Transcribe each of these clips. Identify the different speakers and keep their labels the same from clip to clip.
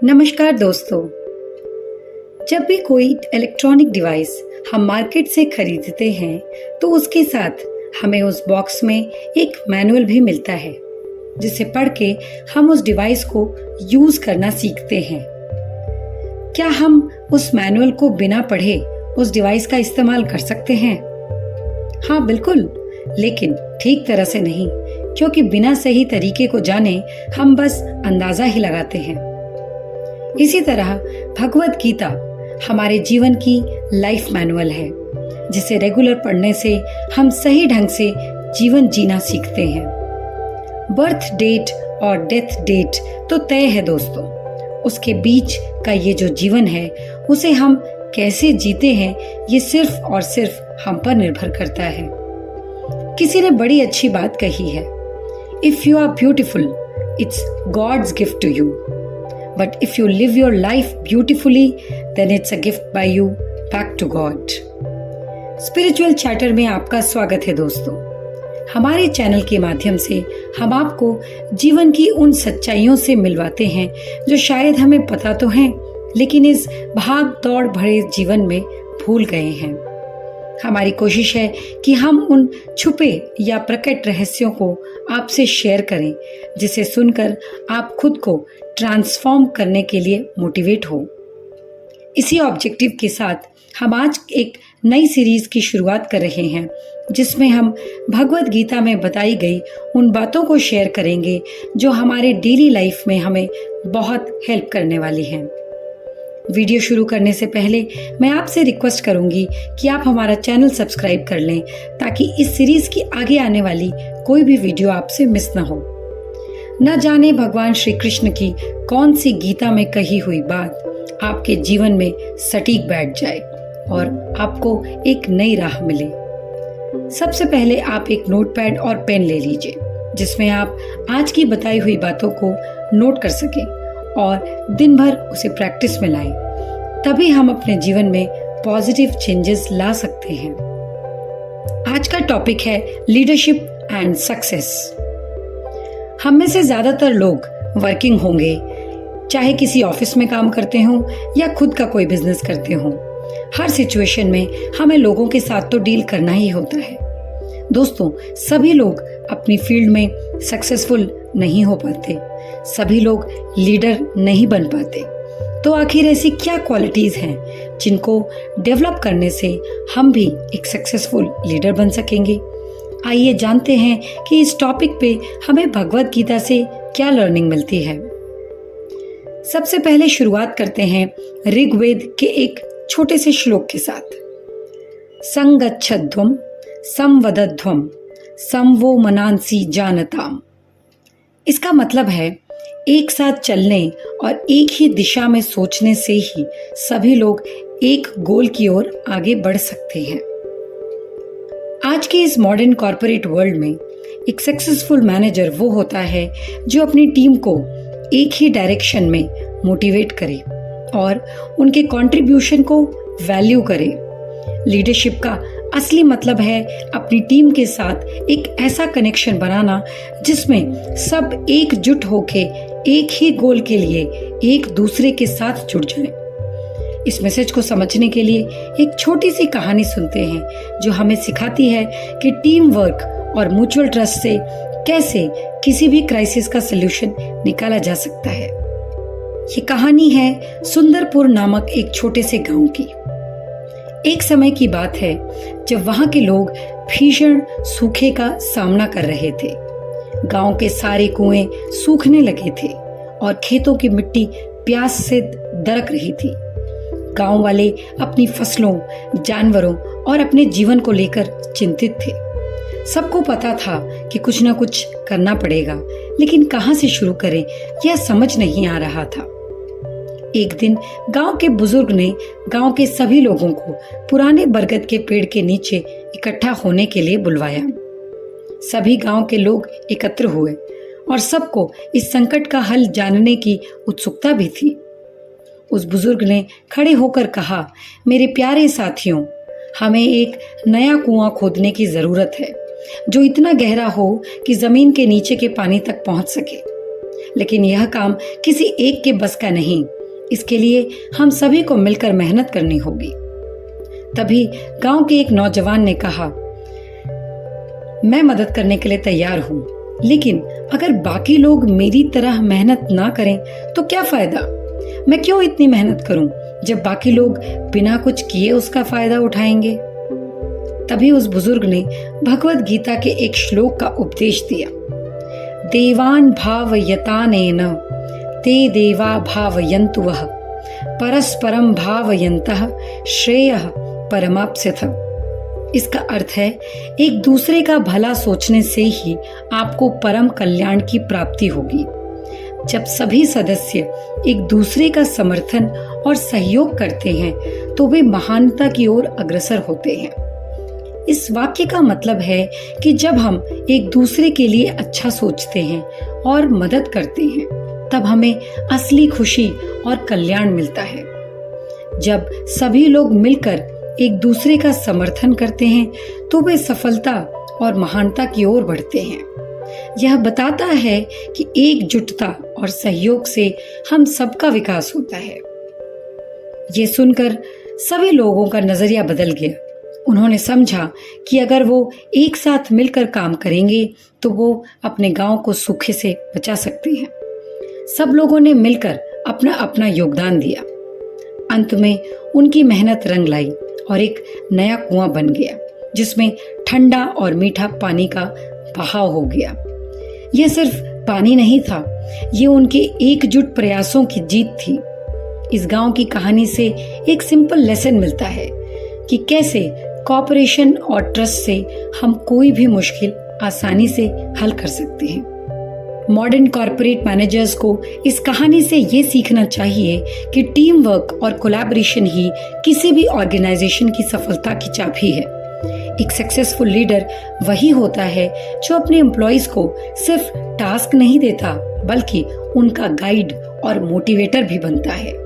Speaker 1: नमस्कार दोस्तों। जब भी कोई इलेक्ट्रॉनिक डिवाइस हम मार्केट से खरीदते हैं तो उसके साथ हमें उस बॉक्स में एक मैनुअल भी मिलता है जिसे पढ़ के हम उस डिवाइस को यूज करना सीखते हैं। क्या हम उस मैनुअल को बिना पढ़े उस डिवाइस का इस्तेमाल कर सकते हैं? हाँ बिल्कुल, लेकिन ठीक तरह से नहीं, क्योंकि बिना सही तरीके को जाने हम बस अंदाजा ही लगाते हैं। इसी तरह भगवत गीता हमारे जीवन की लाइफ मैनुअल है, जिसे रेगुलर पढ़ने से हम सही ढंग से जीवन जीना सीखते हैं। बर्थ डेट और डेथ डेट तो तय है दोस्तों, उसके बीच का ये जो जीवन है उसे हम कैसे जीते हैं ये सिर्फ और सिर्फ हम पर निर्भर करता है। किसी ने बड़ी अच्छी बात कही है, if you are beautiful it's God's gift to you, but if you live your life beautifully then it's a gift by you back to God। Spiritual chatter में आपका स्वागत है दोस्तों। हमारे चैनल के माध्यम से हम आपको जीवन की उन सच्चाइयों से मिलवाते हैं जो शायद हमें पता तो हैं, लेकिन इस भाग दौड़ भरे जीवन में भूल गए हैं। हमारी कोशिश है कि हम उन छुपे या प्रकट रहस्यों को आपसे शेयर करें, जिसे सुनकर आप खुद को ट्रांसफॉर्म करने के लिए मोटिवेट हो। इसी ऑब्जेक्टिव के साथ हम आज एक नई सीरीज की शुरुआत कर रहे हैं, जिसमें हम भगवत गीता में बताई गई उन बातों को शेयर करेंगे जो हमारे डेली लाइफ में हमें बहुत हेल्प करने वाली हैं। वीडियो शुरू करने से पहले मैं आपसे रिक्वेस्ट करूंगी कि आप हमारा चैनल सब्सक्राइब कर लें, ताकि इस सीरीज की आगे आने वाली कोई भी वीडियो आपसे मिस न हो। न जाने भगवान श्री कृष्ण की कौन सी गीता में कही हुई बात आपके जीवन में सटीक बैठ जाए और आपको एक नई राह मिले। सबसे पहले आप एक नोटपैड और पेन ले लीजिए, जिसमें आप आज की बताई हुई बातों को नोट कर सकें और दिन भर उसे प्रैक्टिस में लाएं। तभी हम अपने जीवन में पॉजिटिव चेंजेस ला सकते हैं। आज का टॉपिक है लीडरशिप एंड सक्सेस। हम में से ज्यादातर लोग वर्किंग होंगे, चाहे किसी ऑफिस में काम करते हों या खुद का कोई बिजनेस करते हों। हर सिचुएशन में हमें लोगों के साथ तो डील करना ही होता है। दोस्तों, सभी लोग अपनी फील्ड में सक्सेसफुल नहीं हो पाते, सभी लोग लीडर नहीं बन पाते। तो आखिर ऐसी क्या क्वालिटीज हैं जिनको डेवलप करने से हम भी एक सक्सेसफुल लीडर बन सकेंगे? आइए जानते हैं कि इस टॉपिक पे हमें भगवत गीता से क्या लर्निंग मिलती है। सबसे पहले शुरुआत करते हैं ऋग्वेद के एक छोटे से श्लोक के साथ। संगच्छध्वम संवदध्वम संवो मनांसी जानताम। इसका मतलब है एक साथ चलने और एक ही दिशा में सोचने से ही सभी लोग एक गोल की ओर आगे बढ़ सकते हैं। आज के इस मॉडर्न कॉर्पोरेट वर्ल्ड में एक सक्सेसफुल मैनेजर वो होता है जो अपनी टीम को एक ही डायरेक्शन में मोटिवेट करे और उनके कंट्रीब्यूशन को वैल्यू करे। लीडरशिप का असली मतलब है अपनी टीम के साथ एक ऐसा कनेक्शन बनाना जिसमें सब एकजुट होके एक ही गोल के लिए एक दूसरे के साथ जुड़ जाएं। इस मैसेज को समझने के लिए एक छोटी सी कहानी सुनते हैं जो हमें सिखाती है कि टीम वर्क और म्यूचुअल ट्रस्ट से कैसे किसी भी क्राइसिस का सलूशन निकाला जा सकता है। ये कहानी है सुंदरपुर नामक एक छोटे से गांव की। एक समय की बात है जब वहां के लोग भीषण सूखे का सामना कर रहे थे। गांव के सारे कुएं सूखने लगे थे और खेतों की मिट्टी प्यास से दरक रही थी। गांव वाले अपनी फसलों, जानवरों और अपने जीवन को लेकर चिंतित थे। सबको पता था कि कुछ न कुछ करना पड़ेगा, लेकिन कहां से शुरू करें यह समझ नहीं आ रहा था। एक दिन गांव के बुजुर्ग ने गांव के सभी लोगों को पुराने बरगद के पेड़ के नीचे इकट्ठा होने के लिए बुलवाया। सभी गांव के लोग एकत्र हुए और सबको इस संकट का हल जानने की उत्सुकता भी थी। उस बुजुर्ग ने खड़े होकर कहा, मेरे प्यारे साथियों, हमें एक नया कुआं खोदने की जरूरत है जो इतना गहरा हो कि जमीन के नीचे के पानी तक पहुंच सके। लेकिन यह काम किसी एक के बस का नहीं। इसके लिए हम सभी को मिलकर मेहनत करनी होगी। तभी गांव के एक नौजवान ने कहा, मैं मदद करने के लिए तैयार हूँ, लेकिन अगर बाकी लोग मेरी तरह मेहनत ना करें तो क्या फायदा? मैं क्यों इतनी मेहनत करूं जब बाकी लोग बिना कुछ किए उसका फायदा उठाएंगे? तभी उस बुजुर्ग ने भगवत गीता के एक श्लोक का उपदेश दिया। देवान भावयतानेन ते देवा भावयन्तु वः परस्परम भावयन्तः श्रेयः परमाप्स्यथ। इसका अर्थ है, एक दूसरे का भला सोचने से ही आपको परम कल्याण की प्राप्ति होगी। जब सभी सदस्य एक दूसरे का समर्थन और सहयोग करते हैं तो वे महानता की ओर अग्रसर होते हैं। इस वाक्य का मतलब है कि जब हम एक दूसरे के लिए अच्छा सोचते हैं और मदद करते हैं, तब हमें असली खुशी और कल्याण मिलता है। जब सभी लोग मिलकर एक दूसरे का समर्थन करते हैं तो वे सफलता और महानता की ओर बढ़ते हैं। यह बताता है कि एकजुटता और सहयोग से हम सबका विकास होता है। ये सुनकर सभी लोगों का नजरिया बदल गया। उन्होंने समझा कि अगर वो एक साथ मिलकर काम करेंगे तो वो अपने गांव को सूखे से बचा सकते हैं। सब लोगों ने मिलकर अपना अपना योगदान दिया। अंत में उनकी मेहनत रंग लाई और एक नया कुआं बन गया, जिसमें ठंडा और मीठा पानी का बहाव हो गया। यह सिर्फ पानी नहीं था, ये उनके एकजुट प्रयासों की जीत थी। इस गांव की कहानी से एक सिंपल लेसन मिलता है कि कैसे कोऑपरेशन और ट्रस्ट से हम कोई भी मुश्किल आसानी से हल कर सकते हैं। मॉडर्न कॉर्पोरेट मैनेजर्स को इस कहानी से ये सीखना चाहिए कि टीम वर्क और कोलैबोरेशन ही किसी भी ऑर्गेनाइजेशन की सफलता की चाबी है। एक सक्सेसफुल लीडर वही होता है जो अपने एम्प्लॉइज को सिर्फ टास्क नहीं देता, बल्कि उनका गाइड और मोटिवेटर भी बनता है।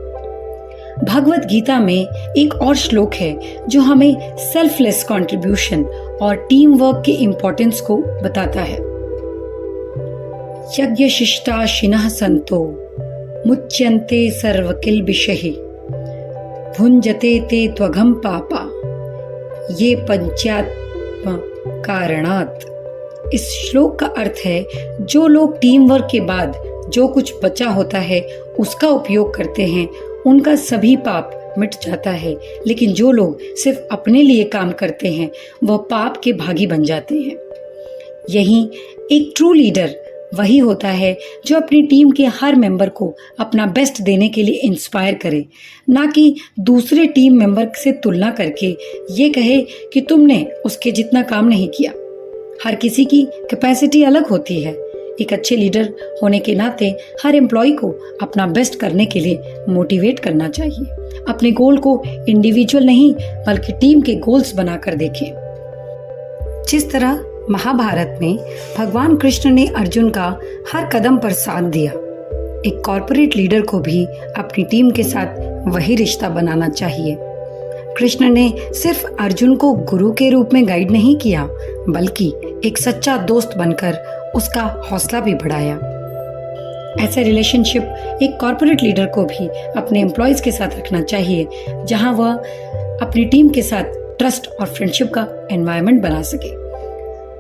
Speaker 1: भगवत गीता में एक और श्लोक है जो हमें सेल्फलेस कंट्रीब्यूशन और टीम वर्क के इम्पोर्टेंस को बताता है। यज्ञशिष्टाशिनः संतो मुच्यन्ते सर्वकिल्बिषैः भुञ्जते ते त्वघं पापा ये पंचात्म कारणात्। इस श्लोक का अर्थ है, जो लोग टीम वर्क के बाद जो कुछ बचा होता है उसका उपयोग करते हैं, उनका सभी पाप मिट जाता है, लेकिन जो लोग सिर्फ अपने लिए काम करते हैं वह पाप के भागी बन जाते हैं। यही एक ट्रू लीडर वही होता है जो अपनी टीम के हर मेंबर को अपना बेस्ट देने के लिए इंस्पायर करे, ना कि दूसरे टीम मेंबर से तुलना करके ये कहे कि तुमने उसके जितना काम नहीं किया। हर किसी की कैपेसिटी अलग होती है। एक अच्छे लीडर होने के नाते हर एम्प्लॉय को अपना बेस्ट करने के लिए मोटिवेट करना चाहिए। अपने गोल को इंडिविजुअल नहीं बल्कि टीम के गोल्स बनाकर देखें। जिस तरह महाभारत में भगवान कृष्ण ने अर्जुन का हर कदम पर साथ दिया, एक कॉर्पोरेट लीडर को भी अपनी टीम के साथ वही रिश्ता बनाना चाहिए। कृष्ण ने सिर्फ अर्जुन को गुरु के रूप में गाइड नहीं किया, बल्कि एक सच्चा दोस्त बनकर उसका हौसला भी बढ़ाया। ऐसा रिलेशनशिप एक कॉर्पोरेट लीडर को भी अपने एम्प्लॉयज के साथ रखना चाहिए, जहां वह अपनी टीम के साथ ट्रस्ट और फ्रेंडशिप का एनवायरनमेंट बना सके,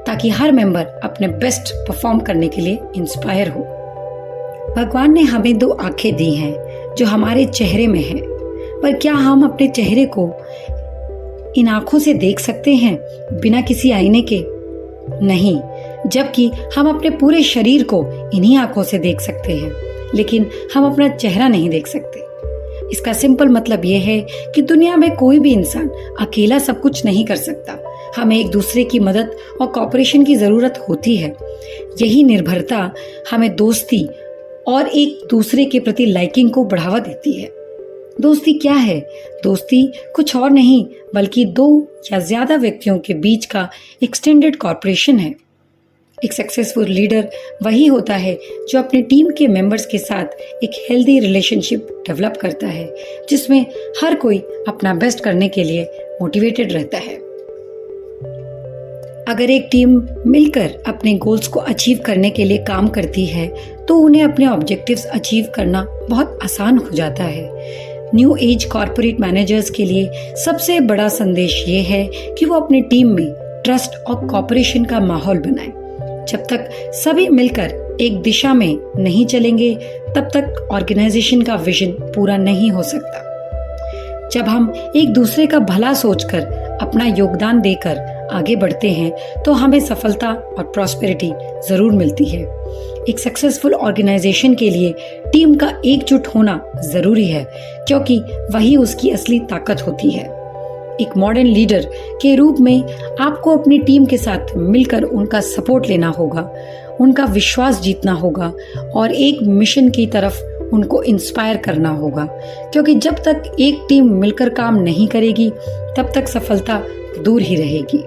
Speaker 1: ताकि हर मेंबर अपने बेस्ट परफॉर्म करने के लिए इंस्पायर हो। भगवान ने हमें 2 आंखें दी हैं जो हमारे चेहरे में हैं, पर क्या हम अपने चेहरे को इन आंखों से देख सकते हैं बिना किसी आईने के? नहीं, जबकि हम अपने पूरे शरीर को इन्हीं आंखों से देख सकते हैं, लेकिन हम अपना चेहरा नहीं देख सकते। इसका सिंपल मतलब यह है कि दुनिया में कोई भी इंसान अकेला सब कुछ नहीं कर सकता। हमें एक दूसरे की मदद और कॉपरेशन की जरूरत होती है। यही निर्भरता हमें दोस्ती और एक दूसरे के प्रति लाइकिंग को बढ़ावा देती है। दोस्ती क्या है? दोस्ती कुछ और नहीं बल्कि 2 या ज्यादा व्यक्तियों के बीच का एक्सटेंडेड कॉर्पोरेशन है। एक सक्सेसफुल लीडर वही होता है जो अपने टीम के मेंबर्स के साथ एक हेल्दी रिलेशनशिप डेवलप करता है, जिसमें हर कोई अपना बेस्ट करने के लिए मोटिवेटेड रहता है। अगर एक टीम मिलकर अपने गोल्स को अचीव करने के लिए काम करती है तो उन्हें अपने ऑब्जेक्टिव्स अचीव करना बहुत आसान हो जाता है। न्यू एज कॉर्पोरेट मैनेजर्स के लिए सबसे बड़ा संदेश ये है कि वो अपनी टीम में ट्रस्ट और कॉपरेशन का माहौल बनाएं। जब तक सभी मिलकर एक दिशा में नहीं चलेंगे, तब तक ऑर्गेनाइजेशन का विजन पूरा नहीं हो सकता। जब हम एक दूसरे का भला सोचकर अपना योगदान देकर आगे बढ़ते हैं, तो हमें सफलता और प्रॉस्पेरिटी जरूर मिलती है। एक सक्सेसफुल ऑर्गेनाइजेशन के लिए टीम का एकजुट होना जरूरी है, क्योंकि वही उसकी असली ताकत होती है। एक मॉडर्न लीडर के रूप में आपको अपनी टीम के साथ मिलकर उनका सपोर्ट लेना होगा, उनका विश्वास जीतना होगा और एक मिशन की तरफ उनको इंस्पायर करना होगा, क्योंकि जब तक एक टीम मिलकर काम नहीं करेगी, तब तक सफलता दूर ही रहेगी।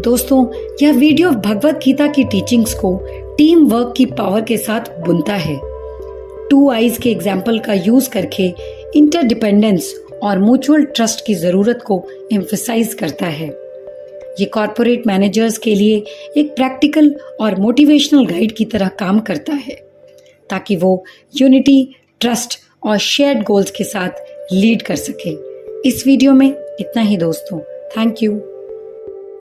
Speaker 1: दोस्तों, यह वीडियो भगवत गीता की टीचिंग्स को टीम वर्क की पावर के साथ बुनता है। 2 आइज के एग्जाम्पल का यूज करके इंटरडिपेंडेंस और म्यूचुअल ट्रस्ट की जरूरत को एम्फसाइज करता है। ये कॉर्पोरेट मैनेजर्स के लिए एक प्रैक्टिकल और मोटिवेशनल गाइड की तरह काम करता है, ताकि वो यूनिटी, ट्रस्ट और शेयर्ड गोल्स के साथ लीड कर सके। इस वीडियो में इतना ही दोस्तों। Thank you.